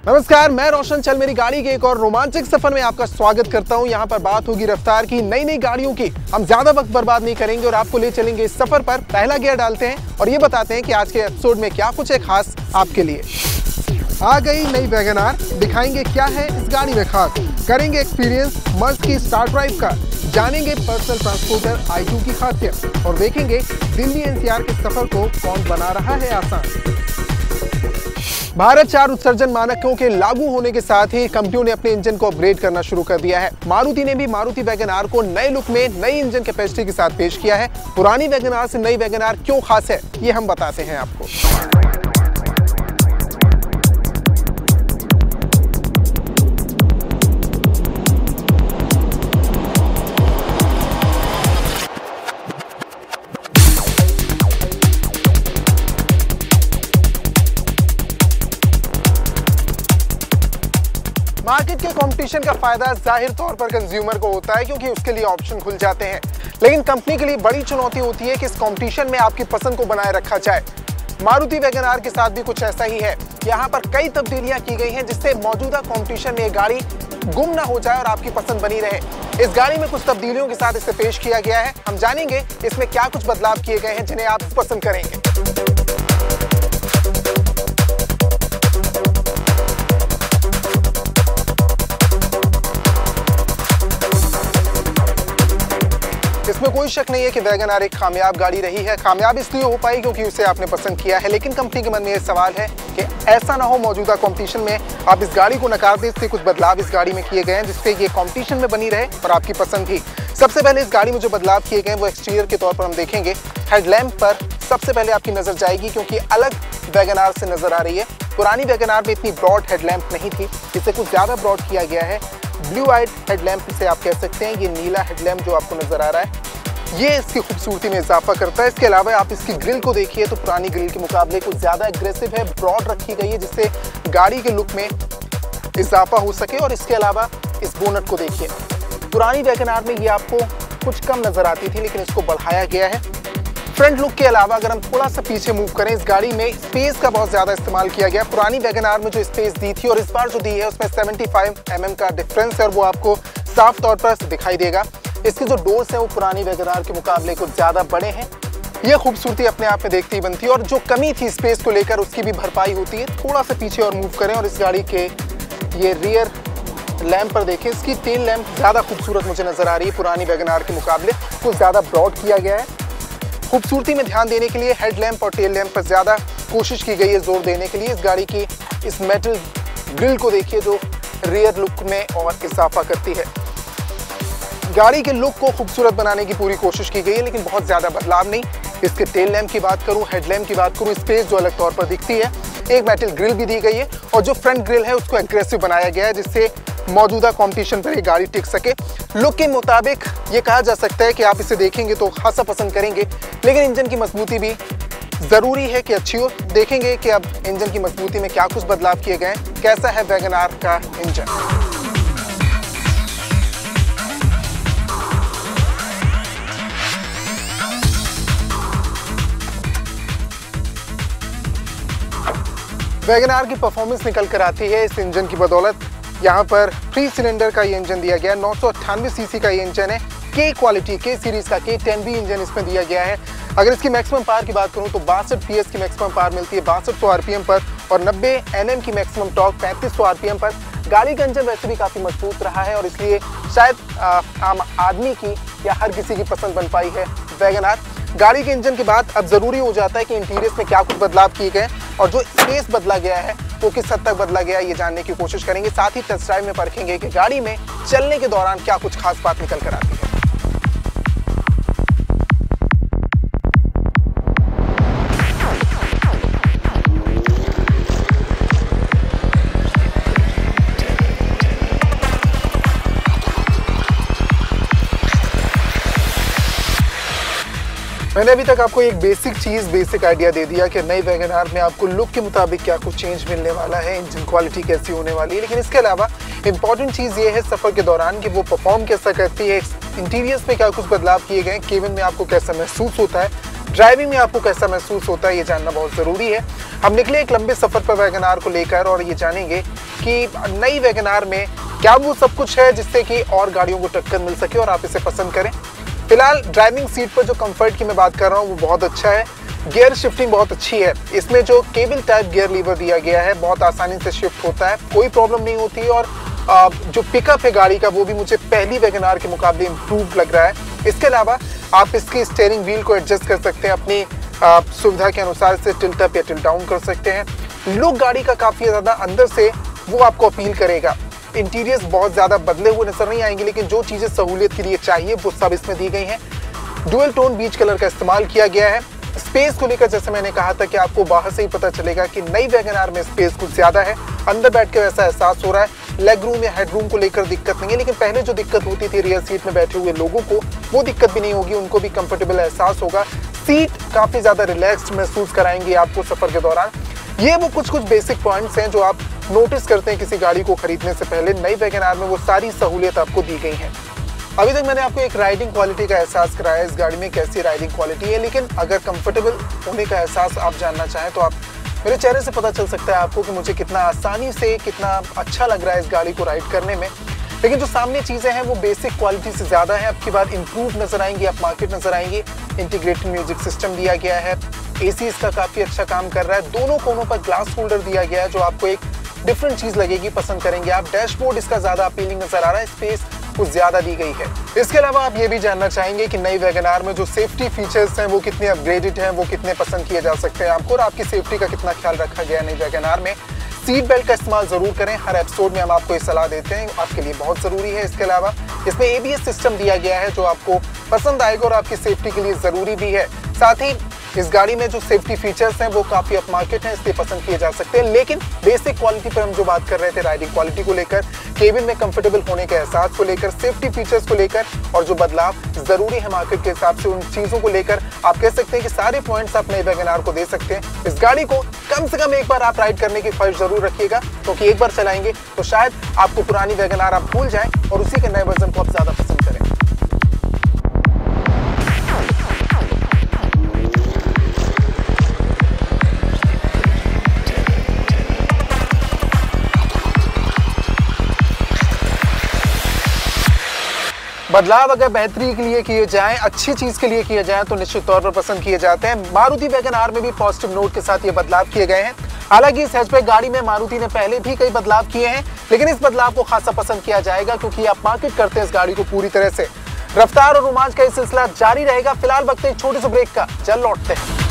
नमस्कार, मैं रोशन चल मेरी गाड़ी के एक और रोमांचक सफर में आपका स्वागत करता हूं। यहां पर बात होगी रफ्तार की, नई नई गाड़ियों की। हम ज्यादा वक्त बर्बाद नहीं करेंगे और आपको ले चलेंगे इस सफर पर। पहला गियर डालते हैं और ये बताते हैं कि आज के एपिसोड में क्या कुछ है खास आपके लिए। आ गई नई वैगन आर, दिखाएंगे क्या है इस गाड़ी में खास, करेंगे एक्सपीरियंस मर्ज की स्टार ड्राइव का, जानेंगे पर्सनल ट्रांसपोर्टर i2 की खासियत और देखेंगे दिल्ली एनसीआर के सफर को कौन बना रहा है आसान। भारत 4 उत्सर्जन मानकों के लागू होने के साथ ही कंपनियों ने अपने इंजन को अपग्रेड करना शुरू कर दिया है। मारुति ने भी मारुति वैगन आर को नए लुक में नई इंजन कैपेसिटी के साथ पेश किया है। पुरानी वैगन आर से नई वैगन आर क्यों खास है, ये हम बताते हैं आपको। मार्केट के कंपटीशन का फायदा जाहिर तौर पर कंज्यूमर को होता है क्योंकि उसके लिए ऑप्शन खुल जाते हैं, लेकिन कंपनी के लिए बड़ी चुनौती होती है कि इस कंपटीशन में आपकी पसंद को बनाए रखा जाए। मारुति वैगन आर के साथ भी कुछ ऐसा ही है। यहाँ पर कई तब्दीलियां की गई हैं जिससे मौजूदा कंपटीशन में गाड़ी गुम ना हो जाए और आपकी पसंद बनी रहे। इस गाड़ी में कुछ तब्दीलियों के साथ इसे पेश किया गया है। हम जानेंगे इसमें क्या कुछ बदलाव किए गए हैं जिन्हें आप पसंद करेंगे। इसमें कोई शक नहीं है कि वैगन आर एक कामयाब गाड़ी रही है। कामयाब इसलिए हो पाई क्योंकि उसे आपने पसंद किया है, लेकिन कंपनी के मन में ये सवाल है कि ऐसा ना हो मौजूदा कंपटीशन में आप इस गाड़ी को नकार दें। इसलिए कुछ बदलाव इस गाड़ी में किए गए हैं जिससे ये कंपटीशन में बनी रहे और आपकी पसंद भी। सबसे पहले इस गाड़ी में जो बदलाव किए गए हैं वो एक्सटीरियर के तौर पर हम देखेंगे। हेडलैम्प पर सबसे पहले आपकी नजर जाएगी क्योंकि अलग वैगन आर से नजर आ रही है। पुरानी वैगन आर में इतनी ब्रॉड हेडलैम्प नहीं थी, इसे कुछ ज्यादा ब्रॉड किया गया है। ब्लू आइड हेडलैम्प इसे आप कह सकते हैं। ये नीला हेडलैम्प जो आपको नजर आ रहा है ये इसकी खूबसूरती में इजाफा करता है। इसके अलावा आप इसकी ग्रिल को देखिए तो पुरानी ग्रिल के मुकाबले कुछ ज्यादा एग्रेसिव है, ब्रॉड रखी गई है जिससे गाड़ी के लुक में इजाफा हो सके। और इसके अलावा इस बोनट को देखिए, पुरानी वैगन आर में ये आपको कुछ कम नजर आती थी लेकिन इसको बढ़ाया गया है। फ्रंट लुक के अलावा अगर हम थोड़ा सा पीछे मूव करें, इस गाड़ी में स्पेस का बहुत ज्यादा इस्तेमाल किया गया। पुरानी वैगन आर में जो स्पेस दी थी और इस बार जो दी है उसमें 75 mm का डिफरेंस है और वो आपको साफ तौर पर दिखाई देगा। इसके जो डोर्स हैं वो पुरानी वैगन आर के मुकाबले कुछ ज़्यादा बड़े हैं। ये खूबसूरती अपने आप में देखती बनती है और जो कमी थी स्पेस को लेकर उसकी भी भरपाई होती है। थोड़ा सा पीछे और मूव करें और इस गाड़ी के ये रियर लैंप पर देखें, इसकी टेल लैंप ज़्यादा खूबसूरत मुझे नज़र आ रही है। पुरानी वैगन आर के मुकाबले कुछ ज़्यादा ब्रॉड किया गया है। खूबसूरती में ध्यान देने के लिए हेड लैंप और टेल लैंप पर ज़्यादा कोशिश की गई है जोर देने के लिए। इस गाड़ी की इस मेटल ग्रिल को देखिए जो रियर लुक में और इजाफा करती है। गाड़ी के लुक को खूबसूरत बनाने की पूरी कोशिश की गई है लेकिन बहुत ज़्यादा बदलाव नहीं। इसके टेल लैंप की बात करूं, हेड लैंप की बात करूं, स्पेस जो अलग तौर पर दिखती है। एक मेटल ग्रिल भी दी गई है और जो फ्रंट ग्रिल है उसको एग्रेसिव बनाया गया है जिससे मौजूदा कंपटीशन पर ये गाड़ी टिक सके। लुक के मुताबिक ये कहा जा सकता है कि आप इसे देखेंगे तो खासा पसंद करेंगे, लेकिन इंजन की मजबूती भी ज़रूरी है कि अच्छी हो। देखेंगे कि अब इंजन की मजबूती में क्या कुछ बदलाव किए गए हैं, कैसा है वैगन आर का इंजन। वैगन आर की परफॉर्मेंस निकल कर आती है इस इंजन की बदौलत। यहाँ पर 3 सिलेंडर का ये इंजन दिया गया है। 998 सीसी का ये इंजन है। के क्वालिटी के सीरीज का K10B इंजन इसमें दिया गया है। अगर इसकी मैक्सिमम पावर की बात करूँ तो 62 PS की मैक्सिमम पावर मिलती है 6200 RPM पर और 90 Nm की मैक्सिमम टॉर्क 3500 RPM पर। गाड़ी का इंजन वैसे भी काफ़ी मजबूत रहा है और इसलिए शायद आम आदमी की या हर किसी की पसंद बन पाई है वैगन आर। गाड़ी के इंजन के बाद अब ज़रूरी हो जाता है कि इंटीरियर्स में क्या कुछ बदलाव किए गए और जो स्पेस बदला गया है वो किस हद तक बदला गया है ये जानने की कोशिश करेंगे। साथ ही टेस्ट ड्राइव में परखेंगे कि गाड़ी में चलने के दौरान क्या कुछ खास बात निकल कर आती है। मैंने अभी तक आपको एक बेसिक आइडिया दे दिया कि नई वैगन आर में आपको लुक के मुताबिक क्या कुछ चेंज मिलने वाला है, इंजन क्वालिटी कैसी होने वाली है। लेकिन इसके अलावा इंपॉर्टेंट चीज़ ये है सफ़र के दौरान कि वो परफॉर्म कैसा करती है, इंटीरियर्स में क्या कुछ बदलाव किए गए, केबिन में आपको कैसा महसूस होता है, ड्राइविंग में आपको कैसा महसूस होता है, ये जानना बहुत ज़रूरी है। हम निकले एक लंबे सफ़र पर वैगन आर को लेकर और ये जानेंगे कि नई वैगन आर में क्या वो सब कुछ है जिससे कि और गाड़ियों को टक्कर मिल सके और आप इसे पसंद करें। फिलहाल ड्राइविंग सीट पर जो कंफर्ट की मैं बात कर रहा हूँ वो बहुत अच्छा है। गियर शिफ्टिंग बहुत अच्छी है। इसमें जो केबल टाइप गियर लीवर दिया गया है बहुत आसानी से शिफ्ट होता है, कोई प्रॉब्लम नहीं होती। और जो पिकअप है गाड़ी का वो भी मुझे पहली वैगन आर के मुकाबले इम्प्रूव लग रहा है। इसके अलावा आप इसकी स्टीयरिंग व्हील को एडजस्ट कर सकते हैं, अपनी सुविधा के अनुसार से टिल्ट अप या टिल्ट डाउन कर सकते हैं। लुक गाड़ी का काफ़ी ज़्यादा अंदर से वो आपको अपील करेगा। इंटीरियर्स बहुत ज़्यादा बदले हुए नजर नहीं आएंगे, लेकिन जो चीज़ें सहूलियत के लिए चाहिए वो सब इसमें दी गई हैं। डुअल टोन बीच कलर का इस्तेमाल किया गया है। स्पेस को लेकर जैसे मैंने कहा था कि आपको बाहर से ही पता चलेगा कि नई वैगन आर में स्पेस कुछ ज़्यादा है, अंदर बैठ के वैसा एहसास हो रहा है। लेग रूम या हेड रूम को लेकर दिक्कत नहीं है, लेकिन पहले जो दिक्कत होती थी रियर सीट में बैठे हुए लोगों को, वो दिक्कत भी नहीं होगी, उनको भी कंफर्टेबल एहसास होगा। सीट काफ़ी ज़्यादा रिलैक्स्ड महसूस कराएंगी आपको सफ़र के दौरान। ये वो कुछ बेसिक पॉइंट्स हैं जो आप नोटिस करते हैं किसी गाड़ी को खरीदने से पहले। नई वैगन आर में वो सारी सहूलियत आपको दी गई है। अभी तक मैंने आपको एक राइडिंग क्वालिटी का एहसास कराया, इस गाड़ी में कैसी राइडिंग क्वालिटी है, लेकिन अगर कंफर्टेबल होने का एहसास आप जानना चाहें तो आप मेरे चेहरे से पता चल सकता है आपको कि मुझे कितना आसानी से कितना अच्छा लग रहा है इस गाड़ी को राइड करने में। लेकिन जो सामने चीज़ें हैं वो बेसिक क्वालिटी से ज़्यादा है। अब की बार इम्प्रूव नजर आएंगी, आप मार्केट नजर आएंगी। इंटीग्रेटेड म्यूजिक सिस्टम दिया गया है, AC इसका काफ़ी अच्छा काम कर रहा है। दोनों कोनों पर ग्लास होल्डर दिया गया है जो आपको एक डिफरेंट चीज़ लगेगी, पसंद करेंगे आप। डैशबोर्ड इसका ज़्यादा अपीलिंग नजर आ रहा है, स्पेस कुछ ज़्यादा दी गई है। इसके अलावा आप ये भी जानना चाहेंगे कि नई वैगन आर में जो सेफ्टी फीचर्स हैं वो कितने अपग्रेडेड हैं, वो कितने पसंद किए जा सकते हैं आपको, और आपकी सेफ्टी का कितना ख्याल रखा गया है नई वैगन आर में। सीट बेल्ट का इस्तेमाल जरूर करें, हर एपिसोड में हम आपको ये सलाह देते हैं, आपके लिए बहुत ज़रूरी है। इसके अलावा इसमें ABS सिस्टम दिया गया है जो आपको पसंद आएगा और आपकी सेफ्टी के लिए ज़रूरी भी है। साथ ही इस गाड़ी में जो सेफ्टी फीचर्स हैं वो काफ़ी अप मार्केट हैं, इसलिए पसंद किए जा सकते हैं। लेकिन बेसिक क्वालिटी पर हम जो बात कर रहे थे, राइडिंग क्वालिटी को लेकर, केबिन में कंफर्टेबल होने के एहसास को लेकर, सेफ्टी फीचर्स को लेकर और जो बदलाव ज़रूरी है मार्केट के हिसाब से, उन चीज़ों को लेकर आप कह सकते हैं कि सारे पॉइंट्स आप नई वैगन आर को दे सकते हैं। इस गाड़ी को कम से कम एक बार आप राइड करने की ख्वाहिश जरूर रखिएगा, क्योंकि एक बार चलाएंगे तो शायद आपको पुरानी वैगन आर आप भूल जाएं और उसी के नए वर्जन को आप ज़्यादा पसंद करें। बदलाव अगर बेहतरी के लिए किए जाएं, अच्छी चीज के लिए किए जाएं तो निश्चित तौर पर पसंद किए जाते हैं। मारुति वैगन आर में भी पॉजिटिव नोट के साथ ये बदलाव किए गए हैं। हालांकि इस हैचबैक गाड़ी में मारुति ने पहले भी कई बदलाव किए हैं, लेकिन इस बदलाव को खासा पसंद किया जाएगा क्योंकि आप मार्केट करते हैं इस गाड़ी को पूरी तरह से। रफ्तार और रोमांच का ये सिलसिला जारी रहेगा। फिलहाल वक्त एक छोटे से ब्रेक का, चल लौटते हैं।